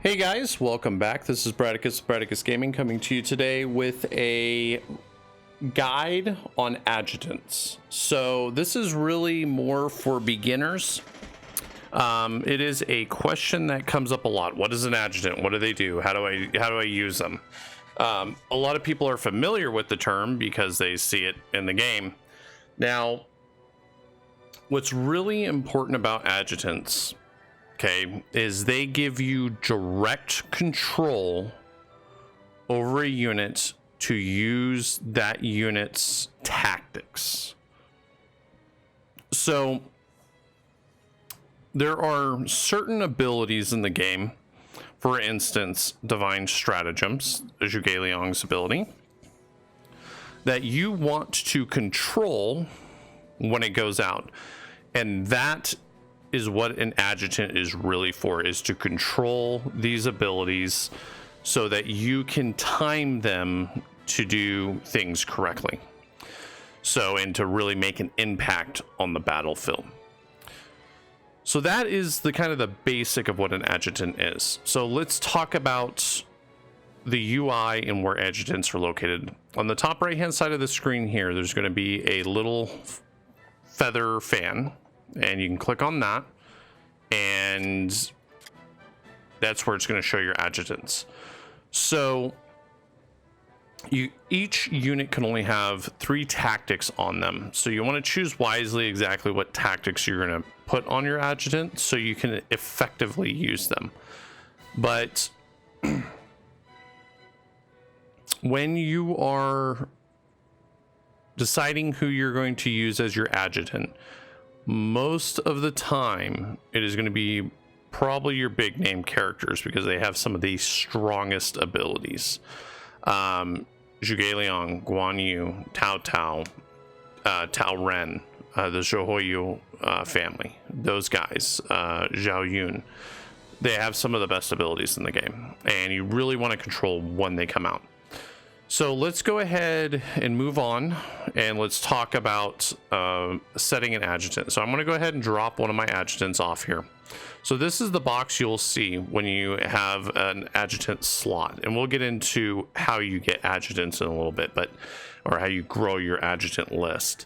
Hey guys, welcome back. This is Bradekus Gaming coming to you today with a guide on adjutants. So this is really more for beginners. It is a question that comes up a lot. What is an adjutant? What do they do? How do I use them? A lot of people are familiar with the term because they see it in the game. Now, what's really important about adjutants, okay, is they give you direct control over a unit to use that unit's tactics. So there are certain abilities in the game, for instance, Divine Stratagems, Zhuge Liang's ability, that you want to control when it goes out. And that is what an adjutant is really for, is to control these abilities so that you can time them to do things correctly. So, and to really make an impact on the battlefield. So that is the kind of the basic of what an adjutant is. So let's talk about the UI and where adjutants are located. On the top right hand side of the screen here, there's going to be a little feather fan, and you can click on that, and that's where it's going to show your adjutants. So each unit can only have 3 tactics on them, so you want to choose wisely exactly what tactics you're going to put on your adjutant so you can effectively use them. But when you are deciding who you're going to use as your adjutant, most of the time it is going to be probably your big name characters because they have some of the strongest abilities. Zhuge Liang, Guan Yu, Tao Tao, Tao Ren, the Zhouhuiyu family, those guys, Zhao Yun, they have some of the best abilities in the game, and you really want to control when they come out. So let's go ahead and move on, and let's talk about setting an adjutant. So I'm going to go ahead and drop one of my adjutants off here. So this is the box you'll see when you have an adjutant slot, and we'll get into how you get adjutants in a little bit, or how you grow your adjutant list.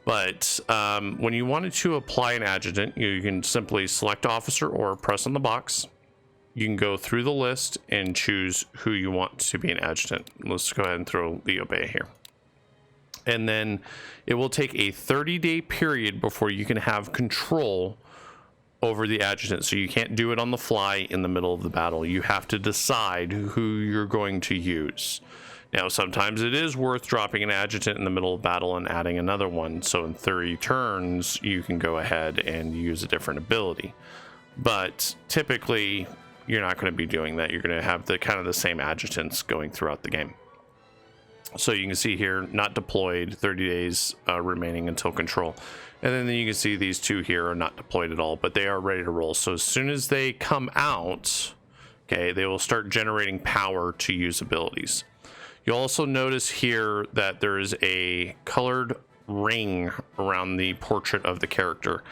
But when you wanted to apply an adjutant, you can simply select officer or press on the box. You can go through the list and choose who you want to be an adjutant. Let's go ahead and throw Liu Bei here. And then it will take a 30-day period before you can have control over the adjutant. So you can't do it on the fly in the middle of the battle. You have to decide who you're going to use. Now, sometimes it is worth dropping an adjutant in the middle of battle and adding another one. So in 30 turns, you can go ahead and use a different ability. But typically, you're not going to be doing that. You're going to have the kind of the same adjutants going throughout the game. So you can see here, not deployed, 30 days remaining until control. And then you can see these 2 here are not deployed at all, but they are ready to roll. So as soon as they come out, okay, they will start generating power to use abilities. You'll also notice here that there is a colored ring around the portrait of the character.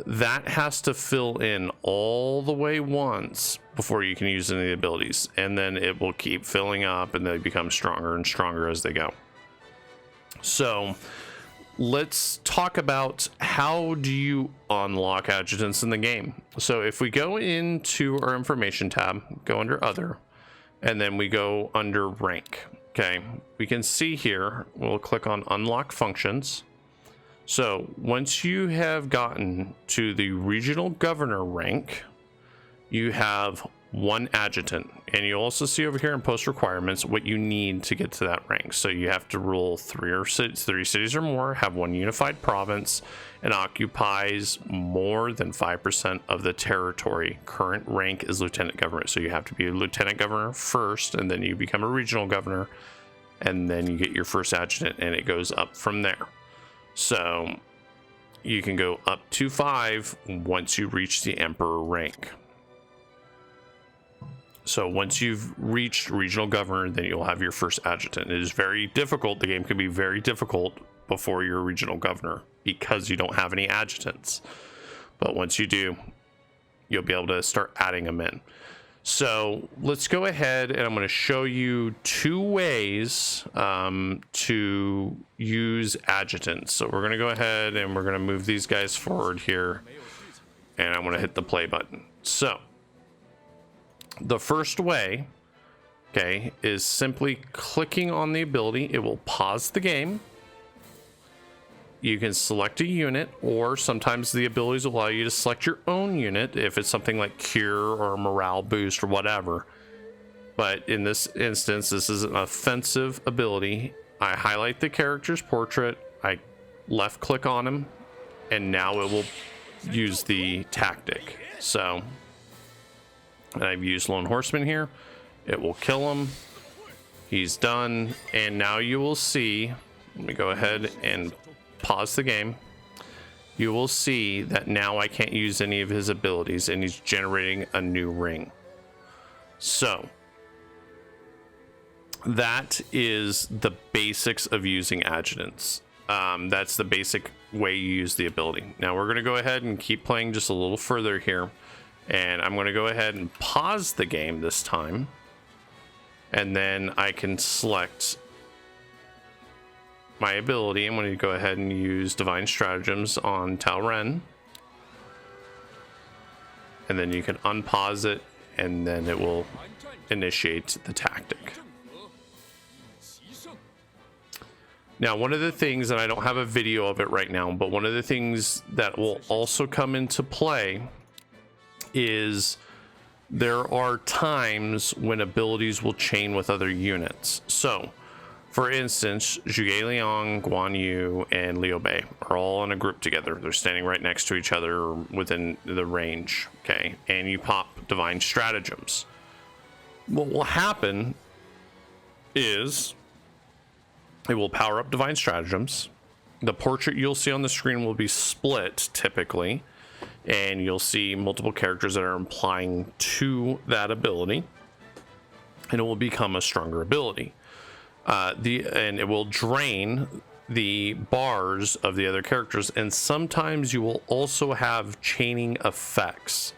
That has to fill in all the way once before you can use any of the abilities, and then it will keep filling up and they become stronger and stronger as they go. So let's talk about how do you unlock adjutants in the game. So if we go into our information tab, go under other, and then we go under rank, okay, we can see here, we'll click on unlock functions. So once you have gotten to the regional governor rank, you have 1 adjutant, and you also see over here in post requirements what you need to get to that rank. So you have to rule 3 cities or more, have 1 unified province, and occupies more than 5% of the territory. Current rank is lieutenant governor, so you have to be a lieutenant governor first, and then you become a regional governor, and then you get your first adjutant, and it goes up from there. So you can go up to 5 once you reach the emperor rank. So once you've reached regional governor, then you'll have your first adjutant. It is very difficult. The game can be very difficult before you're a regional governor because you don't have any adjutants. But once you do, you'll be able to start adding them in. So let's go ahead and I'm going to show you 2 ways to use adjutants. So we're going to go ahead and we're going to move these guys forward here, and I'm going to hit the play button. So the first way, okay, is simply clicking on the ability. It will pause the game. You can select a unit, or sometimes the abilities allow you to select your own unit if it's something like cure or morale boost or whatever. But in this instance, this is an offensive ability. I highlight the character's portrait, I left click on him, and now it will use the tactic. So, and I've used Lone Horseman here. It will kill him. He's done. And now you will see, let me go ahead and pause the game. You will see that now I can't use any of his abilities, and he's generating a new ring. So that is the basics of using adjutants. That's the basic way you use the ability. Now we're going to go ahead and keep playing just a little further here, and I'm going to go ahead and pause the game this time, and then I can select my ability. I'm going to go ahead and use Divine Stratagems on Talren, and then you can unpause it, and then it will initiate the tactic. Now, one of the things, and I don't have a video of it right now, but one of the things that will also come into play is there are times when abilities will chain with other units. So for instance, Zhuge Liang, Guan Yu, and Liu Bei are all in a group together. They're standing right next to each other within the range, okay? And you pop Divine Stratagems. What will happen is it will power up Divine Stratagems. The portrait you'll see on the screen will be split typically, and you'll see multiple characters that are applying to that ability, and it will become a stronger ability. And it will drain the bars of the other characters, and sometimes you will also have chaining effects.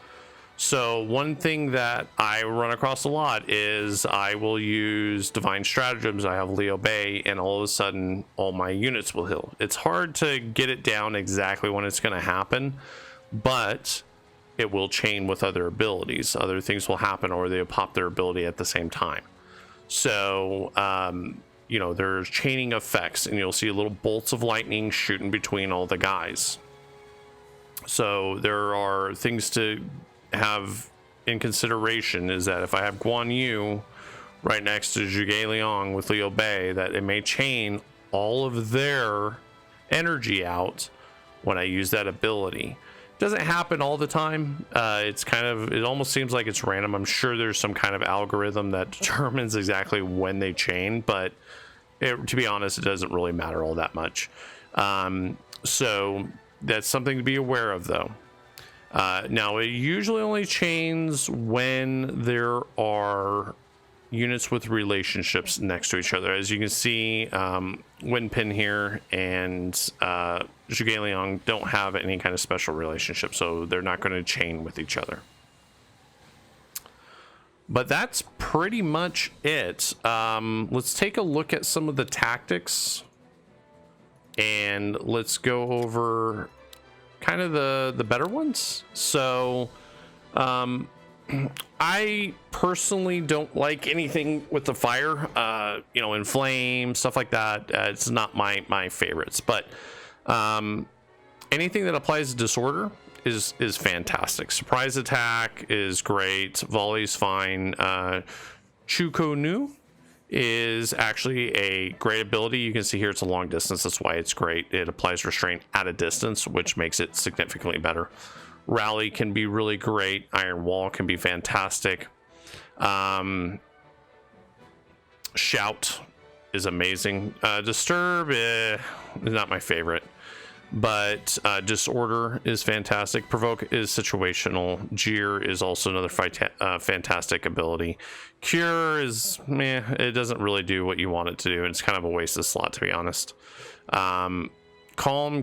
So one thing that I run across a lot is I will use Divine Stratagems. I have Liu Bei, and all of a sudden all my units will heal. It's hard to get it down exactly when it's going to happen, but it will chain with other abilities. Other things will happen, or they'll pop their ability at the same time. So, you know, there's chaining effects, and you'll see little bolts of lightning shooting between all the guys. So there are things to have in consideration, is that if I have Guan Yu right next to Zhuge Liang with Liu Bei, that it may chain all of their energy out when I use that ability. Doesn't happen all the time. It's kind of, it almost seems like it's random. I'm sure there's some kind of algorithm that determines exactly when they chain, but to be honest, it doesn't really matter all that much. So that's something to be aware of, though. Now, it usually only chains when there are units with relationships next to each other. As you can see, Wenpin here and Zhuge Liang don't have any kind of special relationship, so they're not going to chain with each other. But that's pretty much it. Let's take a look at some of the tactics, and let's go over kind of the better ones. So I personally don't like anything with the fire, you know, inflame, stuff like that. It's not my favorites, but anything that applies disorder is fantastic. Surprise attack is great. Volley's fine. Chuko Nu is actually a great ability. You can see here it's a long distance. That's why it's great. It applies restraint at a distance, which makes it significantly better. Rally can be really great. Iron Wall can be fantastic. Shout is amazing. Disturb is not my favorite, but Disorder is fantastic. Provoke is situational. Jeer is also another fantastic ability. Cure is meh. It doesn't really do what you want it to do, and it's kind of a waste of slot, to be honest. Calm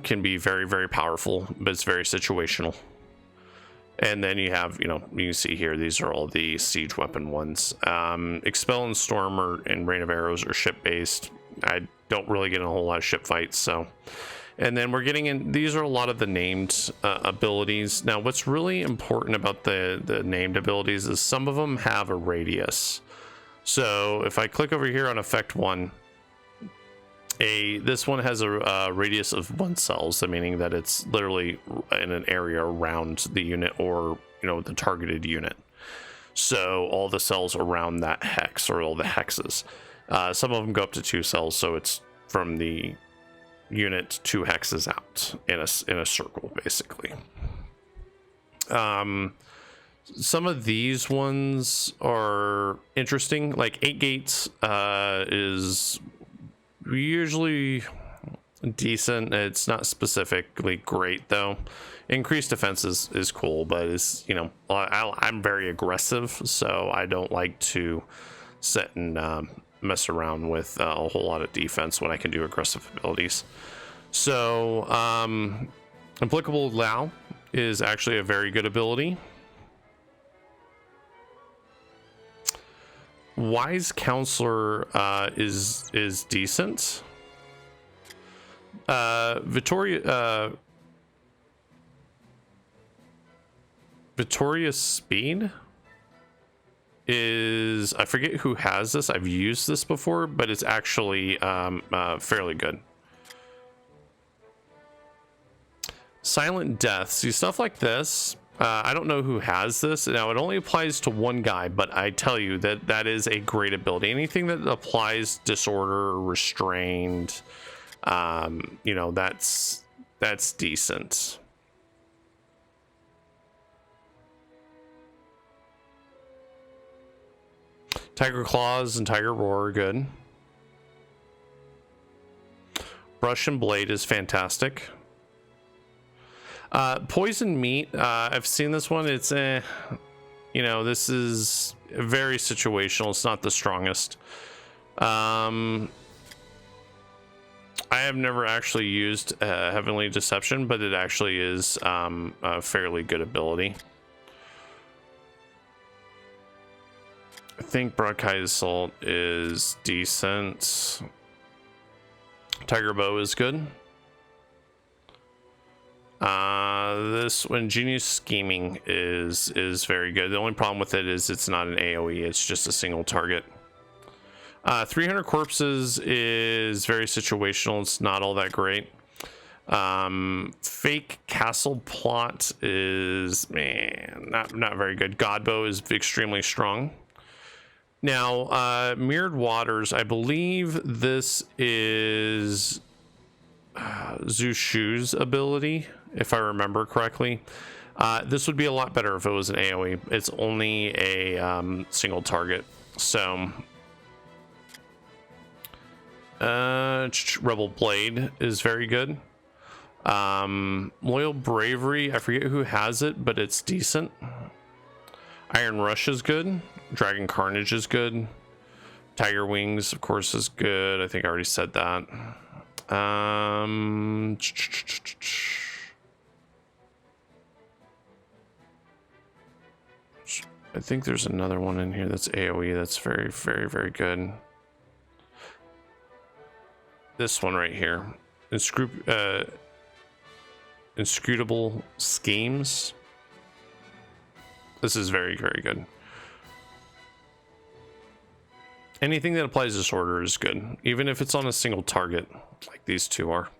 can be very, very powerful, but it's very situational. And then you have, you can see here, these are all the siege weapon ones. Expel and Storm and Rain of Arrows are ship based. I don't really get in a whole lot of ship fights, so. And then we're getting in, these are a lot of the named abilities. Now, what's really important about the named abilities is some of them have a radius. So if I click over here on effect 1, this one has a radius of 1 cell, so meaning that it's literally in an area around the unit or the targeted unit. So all the cells around that hex, or all the hexes. Some of them go up to 2 cells, so it's from the unit 2 hexes out in a circle, basically. Some of these ones are interesting, like 8 gates is usually decent. It's not specifically great though. Increased defense is cool, but it's I'm very aggressive, so I don't like to sit and mess around with a whole lot of defense when I can do aggressive abilities. So applicable Lao is actually a very good ability. Wise Counselor is decent. Victorious Speed is, I forget who has this. I've used this before, but it's actually fairly good. Silent Death. See, stuff like this. I don't know who has this. Now, it only applies to one guy, but I tell you that is a great ability. Anything that applies disorder or restrained, that's decent. Tiger Claws and Tiger Roar are good. Brush and Blade is fantastic. Poison Meat, I've seen this one. It's this is very situational. It's not the strongest. I have never actually used Heavenly Deception, but it actually is a fairly good ability. I think Broadcast Assault is decent. Tiger Bow is good. This Ingenious Scheming is very good. The only problem with it is it's not an AoE, it's just a single target. 300 Corpses is very situational. It's not all that great. Fake Castle Plot is not very good. Godbow is extremely strong. Now, Mirrored Waters, I believe this is Zushu's ability, if I remember correctly. This would be a lot better if it was an AoE. It's only a single target. So Rebel Blade is very good. Loyal Bravery, I forget who has it, but it's decent. Iron Rush is good. Dragon Carnage is good. Tiger Wings, of course, is good. I think I already said that. I think there's another one in here that's AoE that's very, very, very good. This one right here. Inscrutable Schemes. This is very, very good. Anything that applies disorder is good, even if it's on a single target, like these two are.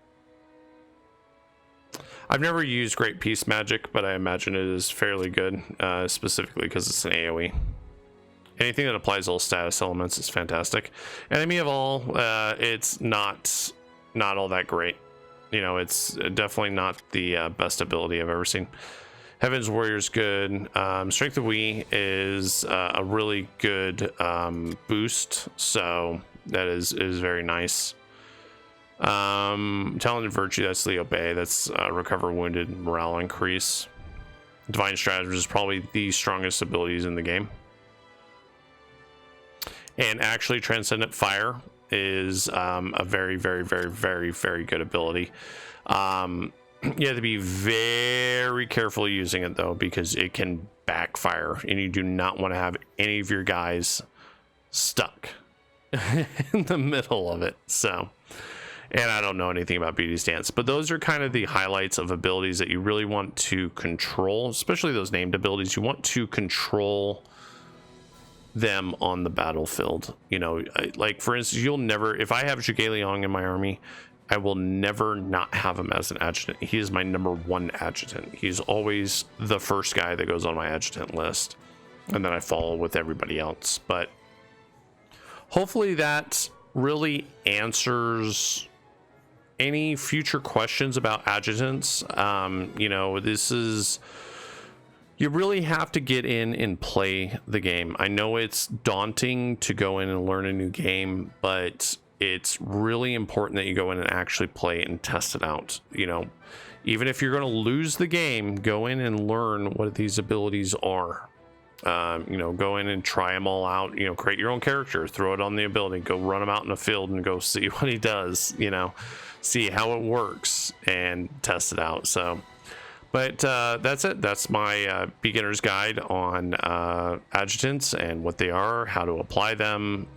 I've never used Great Peace Magic, but I imagine it is fairly good, specifically because it's an AoE. Anything that applies all status elements is fantastic. Enemy of All, it's not all that great. It's definitely not the best ability I've ever seen. Heaven's Warrior is good. Strength of We is a really good boost, so that is very nice. Talented Virtue, that's Leo Bay. That's Recover Wounded, morale increase. Divine Strategist is probably the strongest abilities in the game. And actually, Transcendent Fire is a very, very, very, very, very good ability. You have to be very careful using it though, because it can backfire, and you do not want to have any of your guys stuck in the middle of it. So, and I don't know anything about beauty stance, but those are kind of the highlights of abilities that you really want to control, especially those named abilities. You want to control them on the battlefield. You know, like for instance, you'll never, if I have Zhuge in my army, I will never not have him as an adjutant. He is my #1 adjutant. He's always the first guy that goes on my adjutant list, and then I follow with everybody else. But hopefully that really answers any future questions about adjutants. You know, this is, you really have to get in and play the game. I know it's daunting to go in and learn a new game, but it's really important that you go in and actually play it and test it out. You know, even if you're going to lose the game, go in and learn what these abilities are. You know, go in and try them all out. You know, create your own character, throw it on the ability, go run him out in the field and go see what he does, you know, see how it works and test it out. So, but that's it. That's my beginner's guide on adjutants and what they are, how to apply them,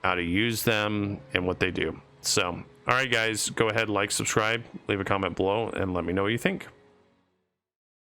how to use them, and what they do. So, all right, guys, go ahead, like, subscribe, leave a comment below, and let me know what you think.